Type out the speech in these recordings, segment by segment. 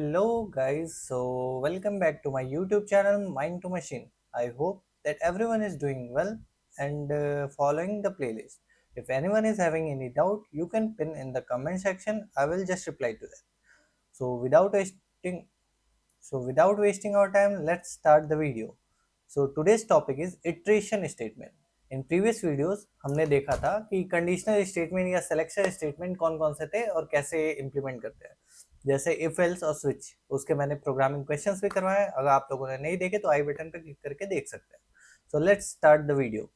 Hello guys, so welcome back to my YouTube channel Mind to Machine. I hope that everyone is doing well and following the playlist. If anyone is having any doubt, you can pin in the comment section. I will just reply to that. So without wasting our time, let's start the video. So today's topic is iteration statement. In previous videos हमने देखा था कि conditional statement या selection statement कौन कौन से थे और कैसे इंप्लीमेंट करते हैं, जैसे इफ एल्स और स्विच। उसके मैंने प्रोग्रामिंग क्वेश्चंस भी करवाए, अगर आप लोगों ने नहीं देखे तो आई बटन पे क्लिक करके देख सकते हैं। सो let's start the video.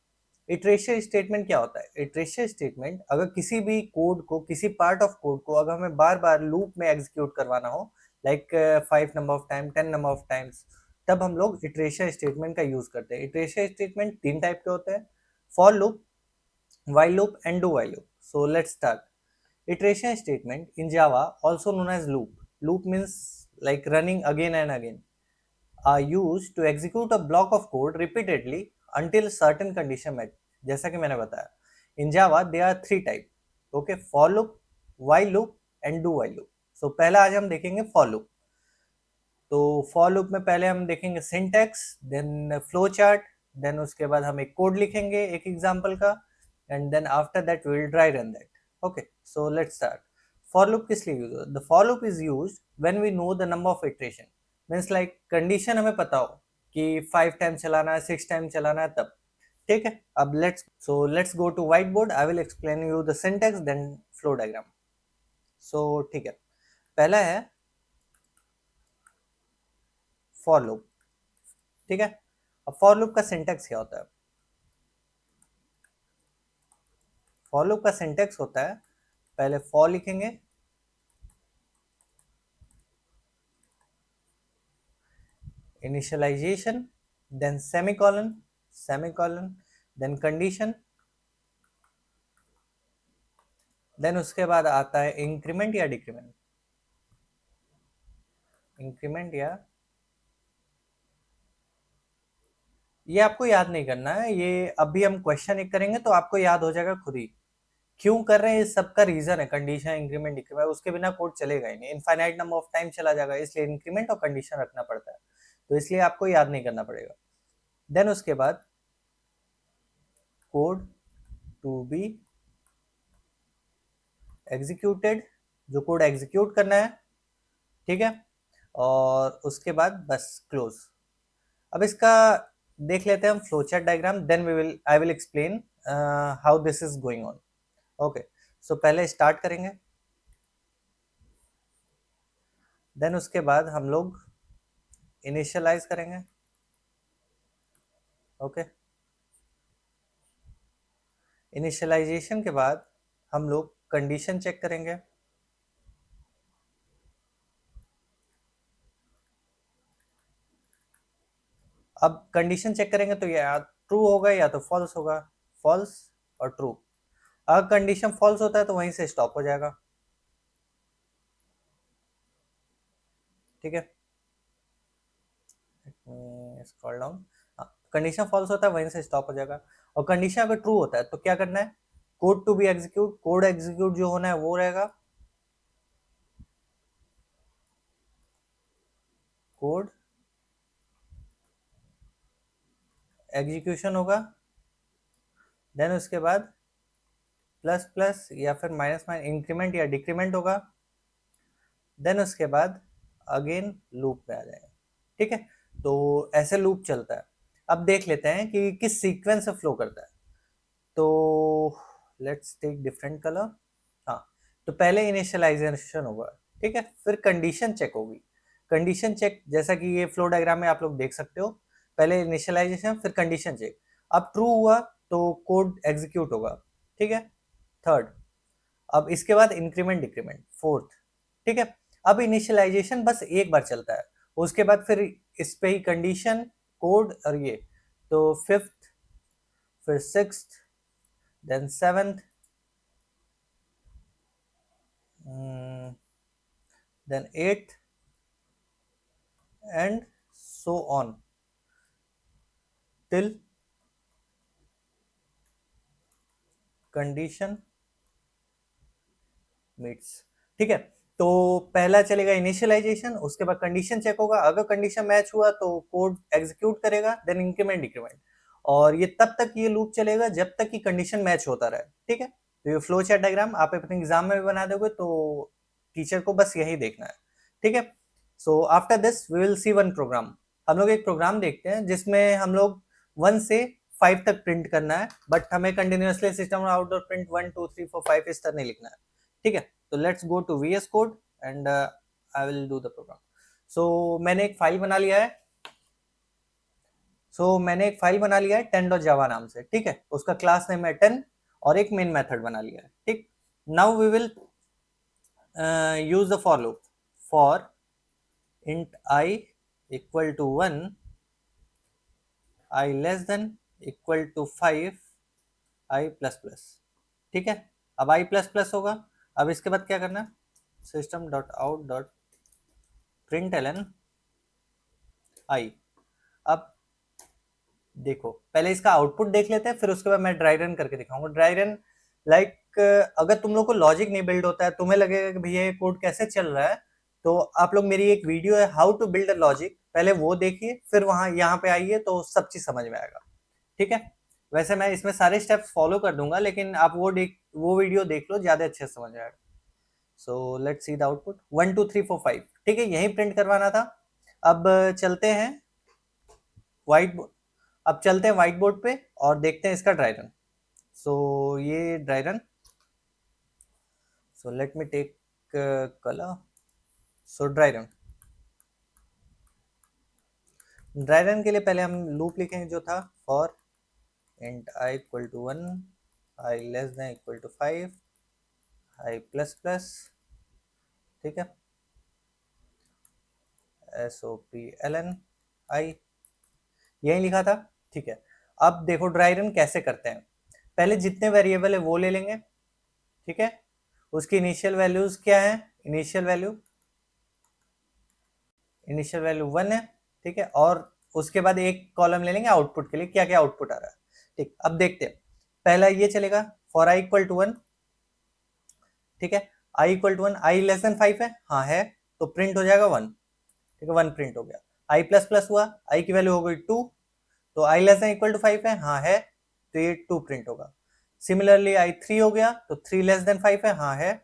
Iteration statement क्या होता है? इटरेशन स्टेटमेंट अगर किसी भी कोड को, किसी पार्ट ऑफ कोड को अगर हमें बार बार लूप में एग्जीक्यूट करवाना हो, like 5 number of time, 10 number of times, तब हम लोग इटरेशन स्टेटमेंट का यूज करते हैं। इटरेशन स्टेटमेंट 3 टाइप के होते हैं: for loop, while loop and do while loop. So let's start. Iteration statement in Java, also known as loop. Loop means like running again and again, are used to execute a block of code repeatedly until certain condition met. जैसा कि मैंने बताया, in Java there are 3 type. Okay, for loop, while loop and do while loop. So पहला आज हम देखेंगे for loop. तो for loop में पहले हम देखेंगे syntax, then flow chart, then उसके बाद हम एक कोड लिखेंगे एक एग्जांपल का, and then after that we will dry run that. Okay, so let's start. For loop किस लिए यूज होता है? The for loop is used when we know the number of iteration. Means like condition हमें पता हो कि 5 time चलाना है, 6 टाइम चलाना है, तब ठीक है। अब let's go to white board. I will explain you the syntax then flow diagram. So ठीक है, पहला है फॉर लूप। ठीक है, अब फॉर लूप का सिंटैक्स क्या होता है? फॉर लूप का सिंटैक्स होता है, पहले फॉर लिखेंगे, initialization, then semicolon, semicolon, then condition, then उसके बाद आता है इंक्रीमेंट या डिक्रीमेंट। इंक्रीमेंट या, ये आपको याद नहीं करना है, ये अभी हम क्वेश्चन एक करेंगे तो आपको याद हो जाएगा खुद ही। क्यों कर रहे हैं, इस सबका रीजन है कंडीशन, इंक्रीमेंट, डिक्रीमेंट। उसके बिना कोड चलेगा ही नहीं, इनफाइनाइट नंबर ऑफ टाइम चला जाएगा, इसलिए इंक्रीमेंट और कंडीशन रखना पड़ता है। तो इसलिए आपको याद नहीं करना पड़ेगा। देन उसके बाद कोड टू बी एग्जीक्यूटेड, जो कोड एग्जीक्यूट करना है, ठीक है। और उसके बाद बस क्लोज। अब इसका देख लेते हैं हम flow chart diagram, then I will explain how this is going on. Okay, so पहले स्टार्ट करेंगे, देन उसके बाद हम लोग इनिशियलाइज करेंगे। ओके, इनिशियलाइजेशन के बाद हम लोग कंडीशन चेक करेंगे। अब कंडीशन चेक करेंगे तो या ट्रू होगा या तो फॉल्स होगा, फॉल्स और ट्रू। अगर कंडीशन फॉल्स होता है तो वहीं से स्टॉप हो जाएगा, ठीक है। Scroll down. कंडीशन फॉल्स होता है वहीं से स्टॉप हो जाएगा, और कंडीशन अगर ट्रू होता है तो क्या करना है? Code to be execute, code execute जो होना है वो रहेगा, कोड एग्जीक्यूशन होगा, देन उसके बाद प्लस प्लस या फिर माइनस माइनस, इंक्रीमेंट या डिक्रीमेंट होगा, देन उसके बाद अगेन लूप पे आ जाएगा, ठीक है। तो ऐसे लूप चलता है। अब देख लेते हैं कि किस सीक्वेंस से फ्लो करता है। तो लेट्स टेक डिफरेंट कलर। हाँ, तो पहले इनिशियलाइजेशन होगा, ठीक है, फिर कंडीशन चेक होगी। कंडीशन चेक जैसा कि ये फ्लो डायग्राम में आप लोग देख सकते हो, पहले इनिशियलाइजेशन फिर कंडीशन चेक। अब ट्रू हुआ तो कोड एग्जीक्यूट होगा, ठीक है, थर्ड। अब इसके बाद इंक्रीमेंट, डिक्रीमेंट, फोर्थ, ठीक है। अब इनिशियलाइजेशन बस एक बार चलता है, उसके बाद फिर इस पे ही कंडीशन, कोड और ये। तो फिफ्थ, फिर sixth, then seventh, then eighth, and so on till condition meets, ठीक है। तो पहला चलेगा इनिशियलाइजेशन, उसके बाद कंडीशन चेक होगा, अगर कंडीशन मैच हुआ तो कोड एग्जीक्यूट करेगा, देन इंक्रीमेंट डिक्रीमेंट, और ये तब तक ये लूप चलेगा जब तक कि कंडीशन मैच होता रहे। ठीक है, तो ये फ्लो चार्ट डायग्राम आप अपने एग्जाम में भी बना दोगे तो टीचर को बस यही देखना है। ठीक है, so after this we will see one program. हम लोग एक प्रोग्राम देखते हैं जिसमें हम लोग 1 से 5 तक प्रिंट करना है, बट हमें कंटिन्यूअसली सिस्टम आउटडोर प्रिंट 1 2 3 4 5 इस तरह नहीं लिखना है। ठीक है, तो let's go to VS code and I will do the program. So मैंने एक फाइल बना लिया है, मैंने एक फाइल बना लिया है 10.java नाम से। ठीक है, उसका क्लास नेम है 10 और एक मेन मेथड बना लिया है। ठीक, now we will use the for loop for int I equal to 1, I less than equal to 5, I plus plus। ठीक है, अब I plus plus होगा। अब इसके बाद क्या करना है, system dot out dot println I। अब देखो, पहले इसका आउटपुट देख लेते हैं, फिर उसके बाद मैं ड्राई रन करके दिखाऊंगा। ड्राई रन लाइक अगर तुम लोग को लॉजिक नहीं बिल्ड होता है, तुम्हें लगेगा कि भैया ये कोड कैसे चल रहा है, तो आप लोग मेरी एक वीडियो है how to build a logic, पहले वो देखिए, फिर वहां यहाँ पे आइए तो सब चीज समझ में आएगा। ठीक है, वैसे मैं इसमें सारे स्टेप्स फॉलो कर दूंगा, लेकिन आप वो वीडियो देख लो, ज्यादा अच्छे से समझ में आएगा। So let's see the output 1 2 3 4 5। ठीक है, यही प्रिंट करवाना था। अब चलते हैं व्हाइट अब चलते हैं व्हाइट बोर्ड पे और देखते हैं इसका ड्राई रन। सो ये dry run, so let me take colour. So dry run के लिए पहले हम लूप लिखेंगे जो था for int I equal to 1, I less than equal to 5, I plus plus। ठीक है, SOPLN I, यही लिखा था। ठीक है, अब देखो ड्राई रन कैसे करते हैं। पहले जितने वेरिएबल है वो ले लेंगे। ठीक है, उसकी इनिशियल वैल्यूज क्या है, इनिशियल वैल्यू 1 है। ठीक है, और उसके बाद एक कॉलम ले लेंगे आउटपुट के लिए, क्या क्या आउटपुट आ रहा है। ठीक, अब देखते हैं, पहला ये चलेगा फॉर I इक्वल टू 1। ठीक है, I equal to 1, I less than 5 है, हाँ है, तो प्रिंट हो जाएगा 1। ठीक है, 1 प्रिंट हो गया। I प्लस प्लस हुआ, I की वैल्यू हो गई 2, तो I less than equal to 5 है, हाँ है, तो ये 2 प्रिंट होगा। सिमिलरली I 3 हो गया, तो 3 लेस देन 5 है, हाँ है,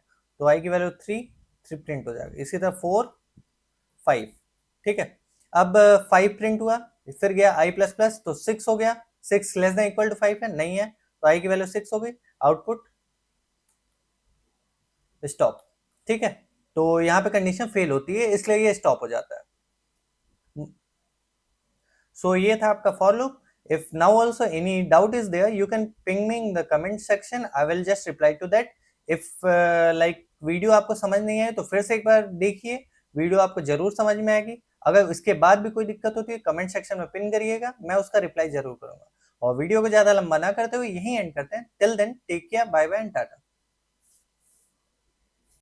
तो I की वैल्यू 3 प्रिंट हो जाएगा। इसी तरह 4 5। ठीक है, अब 5 प्रिंट हुआ, फिर गया I प्लस प्लस, तो 6 हो गया। 6 लेस देन इक्वल टू 5 है, नहीं है, तो I की वैल्यू 6 हो गई। Output stop. ठीक है, तो यहाँ पे कंडीशन फेल होती है, इसलिए ये स्टॉप हो जाता है। सो ये था आपका for loop. If now also any doubt is there, you can ping me in the comment section. I will just reply to that. If like video आपको समझ नहीं आए तो फिर से एक बार देखिए, वीडियो आपको जरूर समझ में आएगी। अगर इसके बाद भी कोई दिक्कत होती है कमेंट सेक्शन में पिन करिएगा, मैं उसका रिप्लाई जरूर करूंगा। और वीडियो को ज्यादा लंबा ना करते हुए यही एंड करते हैं। Till then take care, bye bye and Tata.